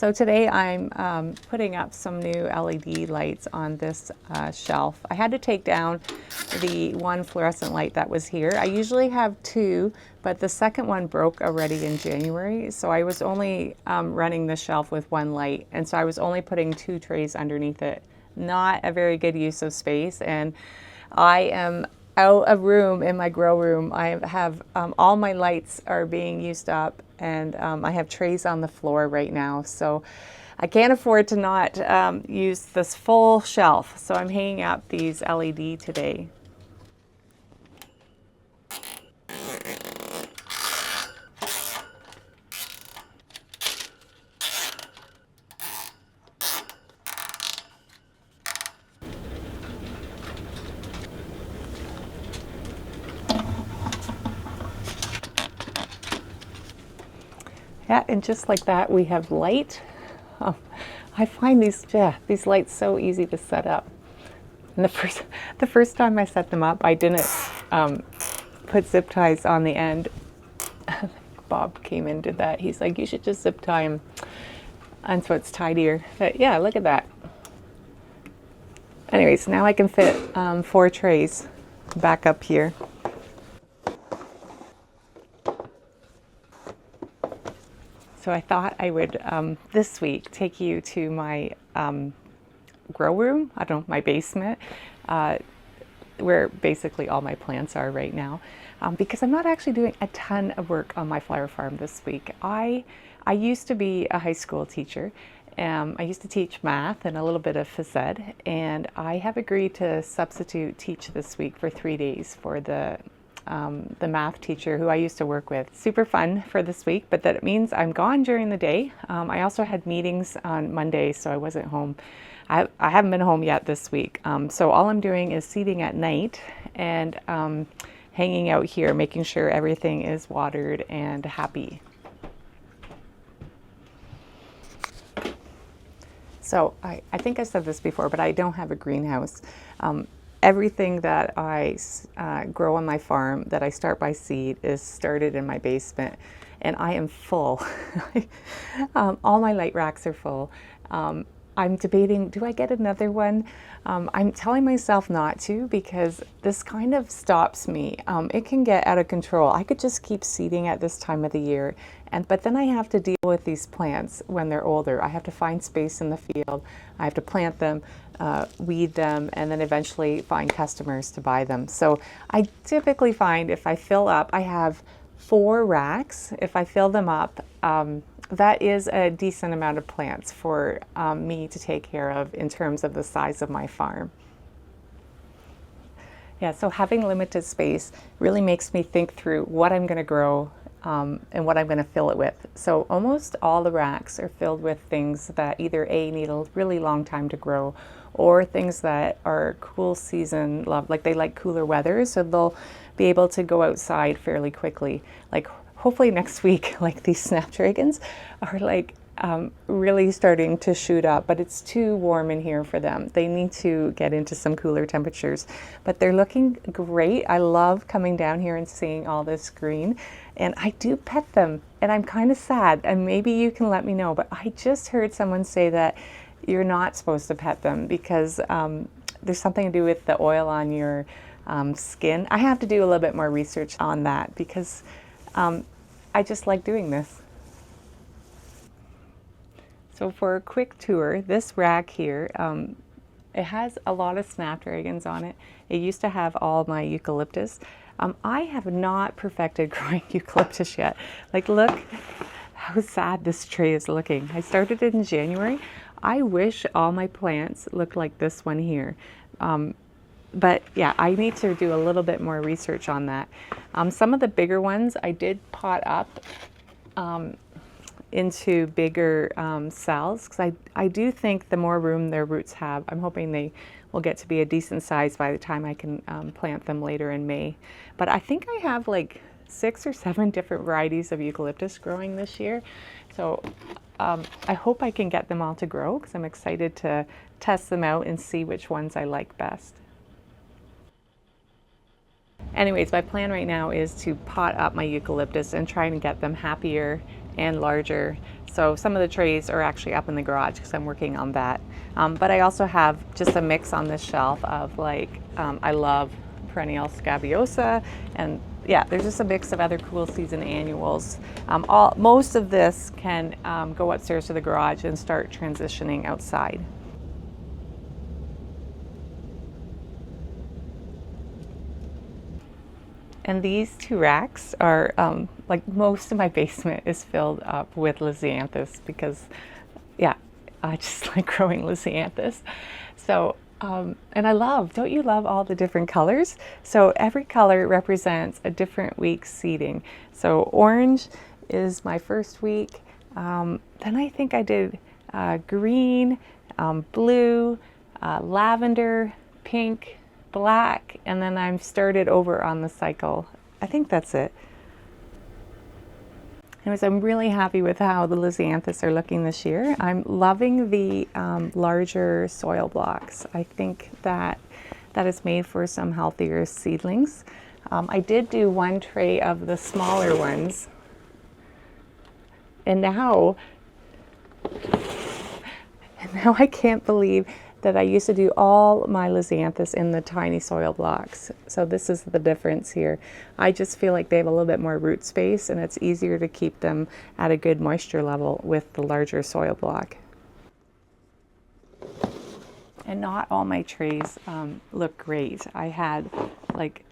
So today I'm putting up some new LED lights on this shelf. I had to take down the one fluorescent light that was here. I usually have two, but the second one broke already in January. So I was only running the shelf with one light. And so I was only putting two trays underneath it. Not a very good use of space. And I am out of room in my grow room. I have all my lights are being used up, and I have trays on the floor right now, so I can't afford to not use this full shelf. So I'm hanging up these LED today. Yeah, and just like that, we have light. I find these lights so easy to set up. And the first time I set them up, I didn't put zip ties on the end. Bob came in and did that. He's like, you should just zip tie them, and so it's tidier. But yeah, look at that. Anyways, now I can fit 4 trays back up here. So I thought I would, this week, take you to my grow room, I don't know, my basement, where basically all my plants are right now, because I'm not actually doing a ton of work on my flower farm this week. I used to be a high school teacher. I used to teach math and a little bit of phys ed, and I have agreed to substitute teach this week for 3 days for the math teacher who I used to work with. Super fun for this week, but that means I'm gone during the day. I also had meetings on Monday, so I wasn't home. I haven't been home yet this week. So all I'm doing is seeding at night and hanging out here, making sure everything is watered and happy. So I think I said this before, but I don't have a greenhouse. Everything that I grow on my farm that I start by seed is started in my basement, and I am full. All my light racks are full. I'm debating, do I get another one? I'm telling myself not to, because this kind of stops me. It can get out of control. I could just keep seeding at this time of the year, but then I have to deal with these plants when they're older. I have to find space in the field. I have to plant them, weed them, and then eventually find customers to buy them. So I typically find if I fill up, I have 4 racks. If I fill them up, that is a decent amount of plants for me to take care of in terms of the size of my farm. Yeah, so having limited space really makes me think through what I'm going to grow and what I'm going to fill it with. So almost all the racks are filled with things that either need a really long time to grow, or things that are cool season love, like they like cooler weather, so they'll be able to go outside fairly quickly. Like hopefully next week, like these snapdragons are like really starting to shoot up, but it's too warm in here for them. They need to get into some cooler temperatures, but they're looking great. I love coming down here and seeing all this green, and I do pet them, and I'm kind of sad, and maybe you can let me know, but I just heard someone say that you're not supposed to pet them because there's something to do with the oil on your skin. I have to do a little bit more research on that, because I just like doing this. So for a quick tour, this rack here, it has a lot of snapdragons on it. It used to have all my eucalyptus. I have not perfected growing eucalyptus yet. Like, look how sad this tray is looking. I started it in January. I wish all my plants looked like this one here. But yeah, I need to do a little bit more research on that. Some of the bigger ones I did pot up into bigger cells, because I do think the more room their roots have, I'm hoping they will get to be a decent size by the time I can plant them later in May. But I think I have like 6 or 7 different varieties of eucalyptus growing this year. So I hope I can get them all to grow, because I'm excited to test them out and see which ones I like best. Anyways, my plan right now is to pot up my eucalyptus and try and get them happier and larger. So some of the trays are actually up in the garage because I'm working on that. But I also have just a mix on this shelf of like, I love perennial scabiosa, and yeah, there's just a mix of other cool seeds and annuals. Most of this can go upstairs to the garage and start transitioning outside. And these two racks are, like most of my basement is filled up with Lisianthus because, yeah, I just like growing Lisianthus. So, and don't you love all the different colors? So every color represents a different week's seeding. So orange is my first week. Then I think I did green, blue, lavender, pink, black, and then I'm started over on the cycle. I think that's it. Anyways, I'm really happy with how the Lisianthus are looking this year. I'm loving the larger soil blocks. I think that is made for some healthier seedlings. I did do one tray of the smaller ones, and now I can't believe that I used to do all my Lisianthus in the tiny soil blocks. So this is the difference here. I just feel like they have a little bit more root space and it's easier to keep them at a good moisture level with the larger soil block. And not all my trays look great. I had like,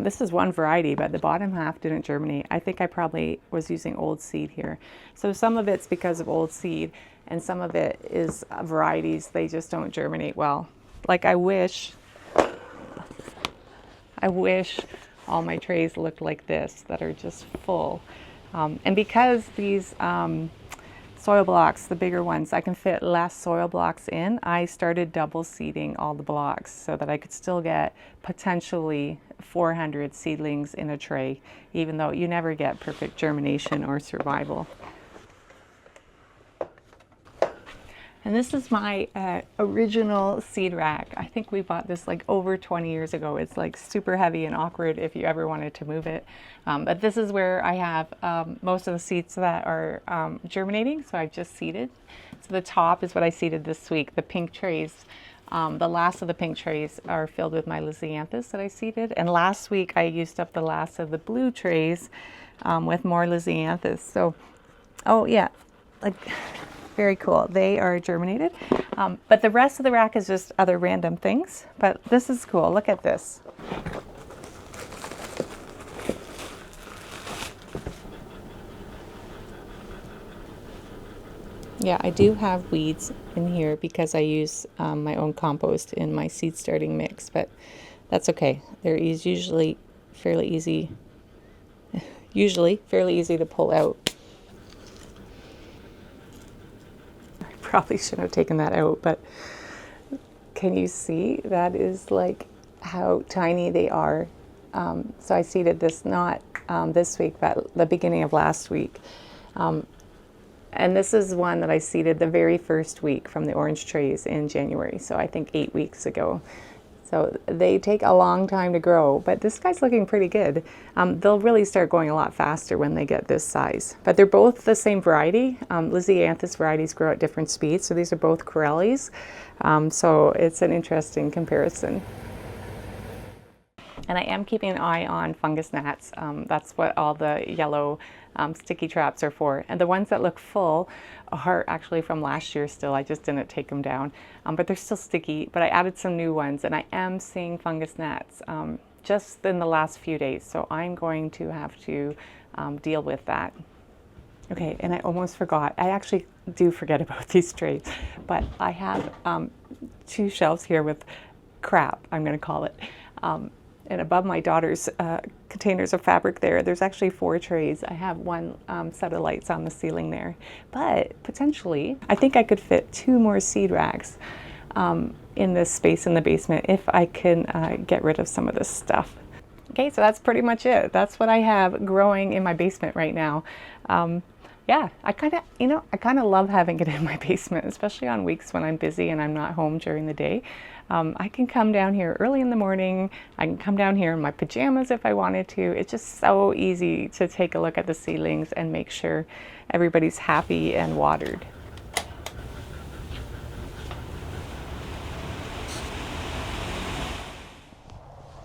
this is one variety, but the bottom half didn't germinate. I think I probably was using old seed here. So some of it's because of old seed, and some of it is varieties, they just don't germinate well. Like I wish all my trays looked like this, that are just full. And because these soil blocks, the bigger ones, I can fit less soil blocks in, I started double seeding all the blocks so that I could still get potentially 400 seedlings in a tray, even though you never get perfect germination or survival. And this is my original seed rack. I think we bought this like over 20 years ago. It's like super heavy and awkward if you ever wanted to move it. But this is where I have most of the seeds that are germinating, so I've just seeded. So the top is what I seeded this week. The pink trays, the last of the pink trays are filled with my Lisianthus that I seeded. And last week I used up the last of the blue trays with more Lisianthus. So, oh yeah, like, very cool. They are germinated. But the rest of the rack is just other random things. But this is cool. Look at this. Yeah, I do have weeds in here because I use my own compost in my seed starting mix, but that's okay. They're usually fairly easy to pull out. Probably shouldn't have taken that out, but can you see that is like how tiny they are? So I seeded this not this week, but the beginning of last week. And this is one that I seeded the very first week from the orange trays in January. So I think 8 weeks ago. So they take a long time to grow, but this guy's looking pretty good. They'll really start going a lot faster when they get this size. But they're both the same variety. Lisianthus varieties grow at different speeds, so these are both Corellis. So it's an interesting comparison. And I am keeping an eye on fungus gnats. That's what all the yellow sticky traps are for. And the ones that look full are actually from last year still. I just didn't take them down. But they're still sticky. But I added some new ones, and I am seeing fungus gnats just in the last few days. So I'm going to have to deal with that. Okay, and I almost forgot. I actually do forget about these trays. But I have 2 shelves here with crap, I'm going to call it. And above my daughter's containers of fabric there's actually 4 trays. I have one set of lights on the ceiling there. But potentially, I think I could fit 2 more seed racks in this space in the basement if I can get rid of some of this stuff. Okay, so that's pretty much it. That's what I have growing in my basement right now. yeah, I kind of love having it in my basement, especially on weeks when I'm busy and I'm not home during the day. I can come down here early in the morning. I can come down here in my pajamas if I wanted to. It's just so easy to take a look at the seedlings and make sure everybody's happy and watered.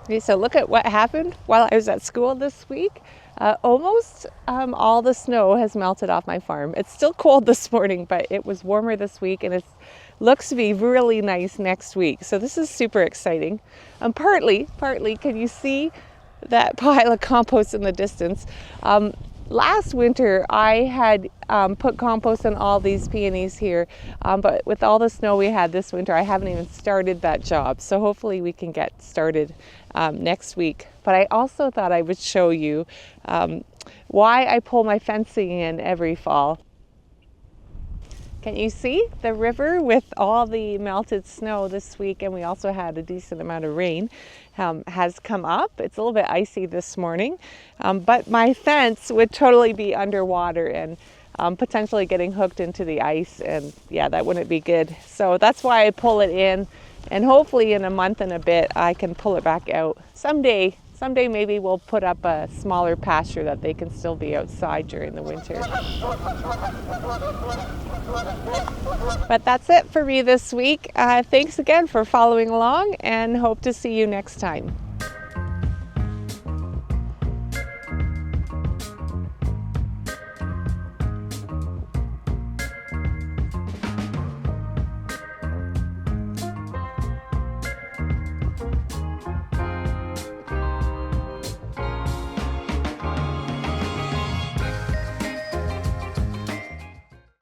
Okay, so look at what happened while I was at school this week. Almost all the snow has melted off my farm. It's still cold this morning, but it was warmer this week, and it looks to be really nice next week. So this is super exciting. Partly, can you see that pile of compost in the distance? Last winter, I had put compost on all these peonies here, but with all the snow we had this winter, I haven't even started that job. So hopefully we can get started next week. But I also thought I would show you why I pull my fencing in every fall. Can you see the river with all the melted snow this week, and we also had a decent amount of rain, has come up. It's a little bit icy this morning, but my fence would totally be underwater and potentially getting hooked into the ice, and yeah, that wouldn't be good. So that's why I pull it in, and hopefully in a month and a bit I can pull it back out. Someday maybe we'll put up a smaller pasture that they can still be outside during the winter. But that's it for me this week. Thanks again for following along, and hope to see you next time.